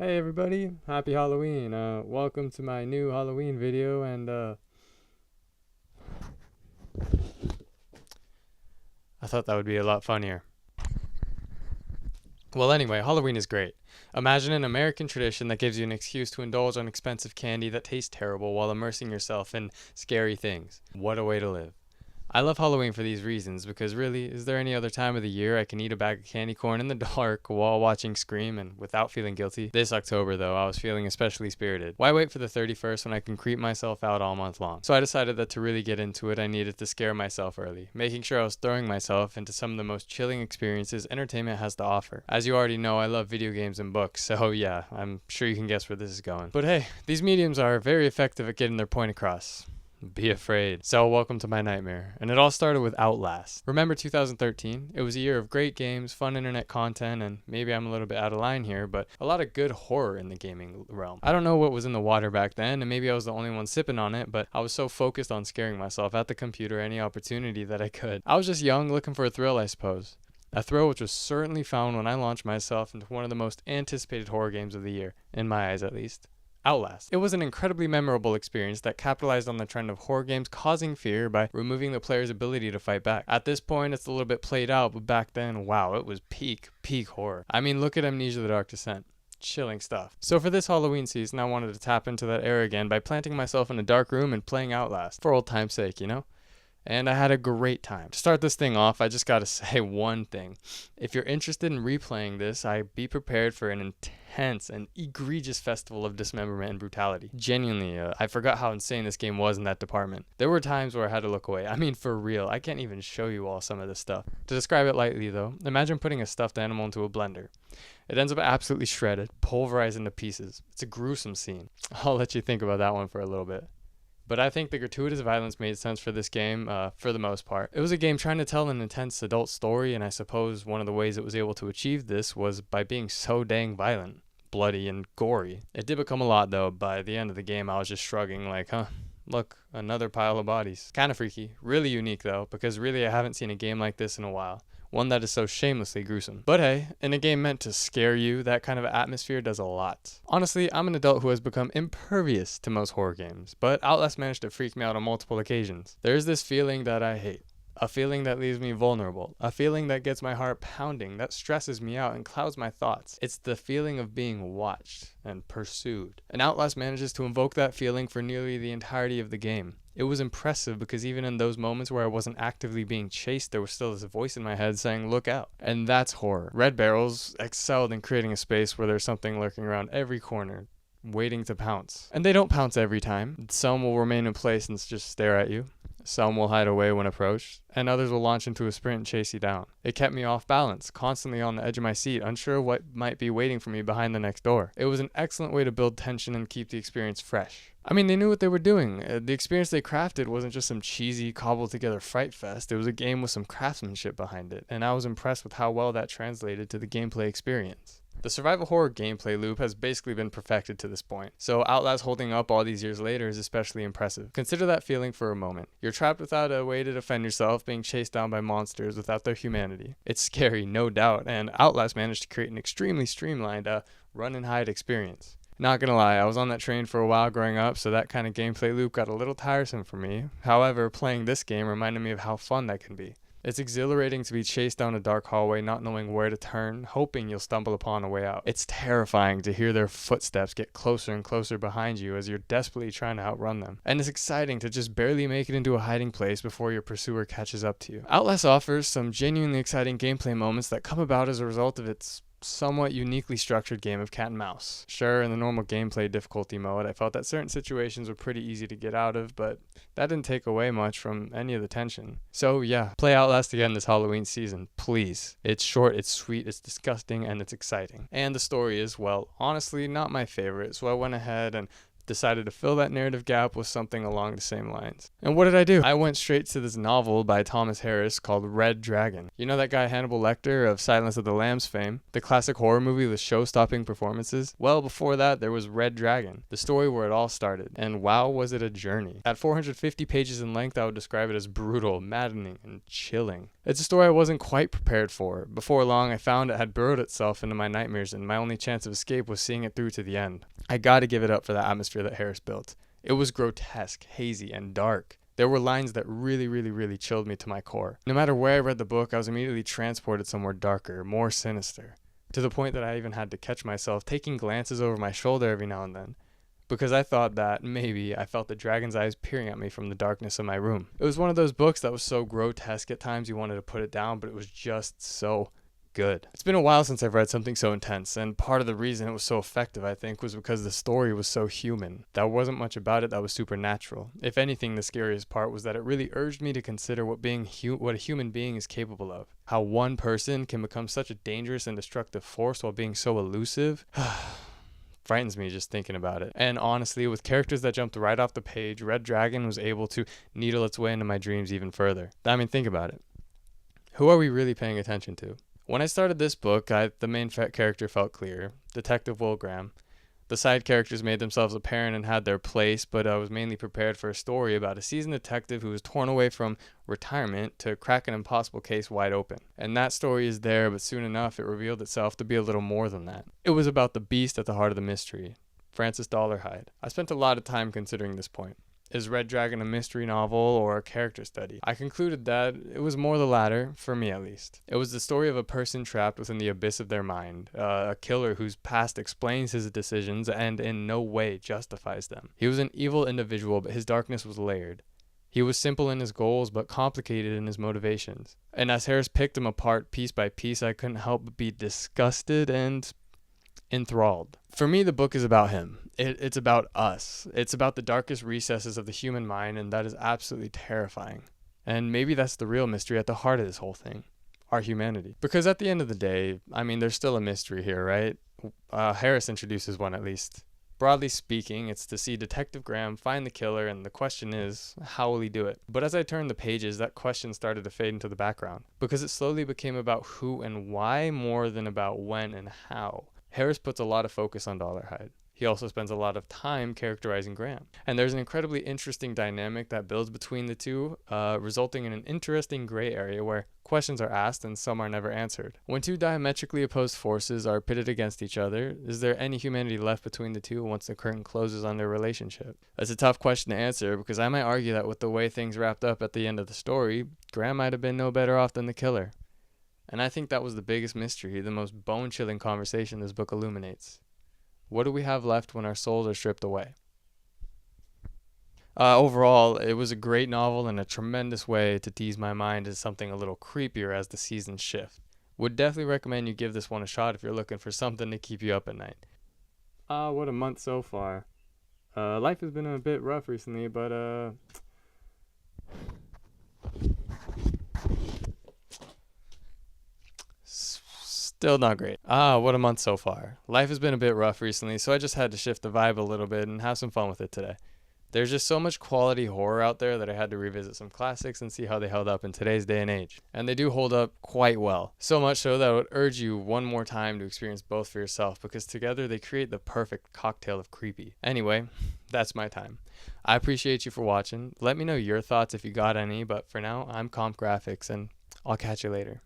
Hey everybody, happy Halloween. Welcome to my new Halloween video and I thought that would be a lot funnier. Well, anyway, Halloween is great. Imagine an American tradition that gives you an excuse to indulge on expensive candy that tastes terrible while immersing yourself in scary things. What a way to live. I love Halloween for these reasons because really, is there any other time of the year I can eat a bag of candy corn in the dark while watching Scream and without feeling guilty? This October though, I was feeling especially spirited. Why wait for the 31st when I can creep myself out all month long? So I decided that to really get into it, I needed to scare myself early, making sure I was throwing myself into some of the most chilling experiences entertainment has to offer. As you already know, I love video games and books, so yeah, I'm sure you can guess where this is going. But hey, these mediums are very effective at getting their point across. Be afraid. So welcome to my nightmare. And it all started with Outlast. Remember 2013? It was a year of great games, fun internet content, and maybe I'm a little bit out of line here, but a lot of good horror in the gaming realm. I don't know what was in the water back then, and maybe I was the only one sipping on it, but I was so focused on scaring myself at the computer any opportunity that I could. I was just young, looking for a thrill, I suppose. A thrill which was certainly found when I launched myself into one of the most anticipated horror games of the year, in my eyes at least. Outlast. It was an incredibly memorable experience that capitalized on the trend of horror games causing fear by removing the player's ability to fight back. At this point, it's a little bit played out, but back then, wow, it was peak horror. I mean, look at Amnesia: The Dark Descent. Chilling stuff. So for this Halloween season, I wanted to tap into that era again by planting myself in a dark room and playing Outlast. For old time's sake, you know? And I had a great time. To start this thing off, I just gotta say one thing. If you're interested in replaying this, be prepared for an intense and egregious festival of dismemberment and brutality. Genuinely, I forgot how insane this game was in that department. There were times where I had to look away. I mean, for real, I can't even show you all some of this stuff. To describe it lightly though, imagine putting a stuffed animal into a blender. It ends up absolutely shredded, pulverized into pieces. It's a gruesome scene. I'll let you think about that one for a little bit. But I think the gratuitous violence made sense for this game, for the most part. It was a game trying to tell an intense adult story, and I suppose one of the ways it was able to achieve this was by being so dang violent, bloody, and gory. It did become a lot, though. By the end of the game, I was just shrugging like, look, another pile of bodies. Kind of freaky. Really unique, though, because really I haven't seen a game like this in a while. One that is so shamelessly gruesome. But hey, in a game meant to scare you, that kind of atmosphere does a lot. Honestly, I'm an adult who has become impervious to most horror games, but Outlast managed to freak me out on multiple occasions. There's this feeling that I hate. A feeling that leaves me vulnerable. A feeling that gets my heart pounding, that stresses me out and clouds my thoughts. It's the feeling of being watched and pursued. And Outlast manages to invoke that feeling for nearly the entirety of the game. It was impressive because even in those moments where I wasn't actively being chased, there was still this voice in my head saying, look out. And that's horror. Red Barrels excelled in creating a space where there's something lurking around every corner, waiting to pounce. And they don't pounce every time. Some will remain in place and just stare at you. Some will hide away when approached, and others will launch into a sprint and chase you down. It kept me off balance, constantly on the edge of my seat, unsure what might be waiting for me behind the next door. It was an excellent way to build tension and keep the experience fresh. I mean, they knew what they were doing. The experience they crafted wasn't just some cheesy, cobbled together fright fest. It was a game with some craftsmanship behind it, and I was impressed with how well that translated to the gameplay experience. The survival horror gameplay loop has basically been perfected to this point, so Outlast holding up all these years later is especially impressive. Consider that feeling for a moment. You're trapped without a way to defend yourself, being chased down by monsters without their humanity. It's scary, no doubt, and Outlast managed to create an extremely streamlined run and hide experience. Not gonna lie, I was on that train for a while growing up, so that kind of gameplay loop got a little tiresome for me. However, playing this game reminded me of how fun that can be. It's exhilarating to be chased down a dark hallway, not knowing where to turn, hoping you'll stumble upon a way out. It's terrifying to hear their footsteps get closer and closer behind you as you're desperately trying to outrun them. And it's exciting to just barely make it into a hiding place before your pursuer catches up to you. Outlast offers some genuinely exciting gameplay moments that come about as a result of its somewhat uniquely structured game of cat and mouse. Sure, in the normal gameplay difficulty mode, I felt that certain situations were pretty easy to get out of, but that didn't take away much from any of the tension. So yeah, play Outlast again this Halloween season, please. It's short, it's sweet, it's disgusting, and it's exciting. And the story is, well, honestly not my favorite, so I went ahead and decided to fill that narrative gap with something along the same lines. And what did I do? I went straight to this novel by Thomas Harris called Red Dragon. You know that guy Hannibal Lecter of Silence of the Lambs fame? The classic horror movie with show-stopping performances? Well, before that, there was Red Dragon, the story where it all started. And wow, was it a journey. At 450 pages in length, I would describe it as brutal, maddening, and chilling. It's a story I wasn't quite prepared for. Before long, I found it had burrowed itself into my nightmares, and my only chance of escape was seeing it through to the end. I gotta give it up for the atmosphere that Harris built. It was grotesque, hazy, and dark. There were lines that really chilled me to my core. No matter where I read the book, I was immediately transported somewhere darker, more sinister, to the point that I even had to catch myself taking glances over my shoulder every now and then, because I thought that maybe I felt the dragon's eyes peering at me from the darkness of my room. It was one of those books that was so grotesque at times you wanted to put it down, but it was just so good. It's been a while since I've read something so intense, and part of the reason it was so effective, I think, was because the story was so human. There wasn't much about it that was supernatural. If anything, the scariest part was that it really urged me to consider what a human being is capable of. How one person can become such a dangerous and destructive force while being so elusive. Frightens me just thinking about it. And honestly, with characters that jumped right off the page, Red Dragon was able to needle its way into my dreams even further. I mean, think about it. Who are we really paying attention to? When I started this book, the main character felt clear, Detective Will Graham. The side characters made themselves apparent and had their place, but I was mainly prepared for a story about a seasoned detective who was torn away from retirement to crack an impossible case wide open. And that story is there, but soon enough it revealed itself to be a little more than that. It was about the beast at the heart of the mystery, Francis Dollarhide. I spent a lot of time considering this point. Is Red Dragon a mystery novel or a character study? I concluded that it was more the latter, for me at least. It was the story of a person trapped within the abyss of their mind, a killer whose past explains his decisions and in no way justifies them. He was an evil individual, but his darkness was layered. He was simple in his goals, but complicated in his motivations. And as Harris picked him apart piece by piece, I couldn't help but be disgusted and enthralled. For me, the book is about him. It's about us. It's about the darkest recesses of the human mind, and that is absolutely terrifying. And maybe that's the real mystery at the heart of this whole thing. Our humanity. Because at the end of the day, I mean, there's still a mystery here, right? Harris introduces one at least. Broadly speaking, it's to see Detective Graham find the killer, and the question is, how will he do it? But as I turned the pages, that question started to fade into the background, because it slowly became about who and why more than about when and how. Harris puts a lot of focus on Dollarhide. He also spends a lot of time characterizing Graham. And there's an incredibly interesting dynamic that builds between the two, resulting in an interesting gray area where questions are asked and some are never answered. When two diametrically opposed forces are pitted against each other, is there any humanity left between the two once the curtain closes on their relationship? That's a tough question to answer, because I might argue that with the way things wrapped up at the end of the story, Graham might have been no better off than the killer. And I think that was the biggest mystery, the most bone-chilling conversation this book illuminates. What do we have left when our souls are stripped away? Overall, it was a great novel and a tremendous way to tease my mind into something a little creepier as the seasons shift. Would definitely recommend you give this one a shot if you're looking for something to keep you up at night. What a month so far. Life has been a bit rough recently, but still not great. What a month so far. Life has been a bit rough recently, so I just had to shift the vibe a little bit and have some fun with it today. There's just so much quality horror out there that I had to revisit some classics and see how they held up in today's day and age. And they do hold up quite well. So much so that I would urge you one more time to experience both for yourself, because together they create the perfect cocktail of creepy. Anyway, that's my time. I appreciate you for watching. Let me know your thoughts if you got any, but for now, I'm Comp Graphics, and I'll catch you later.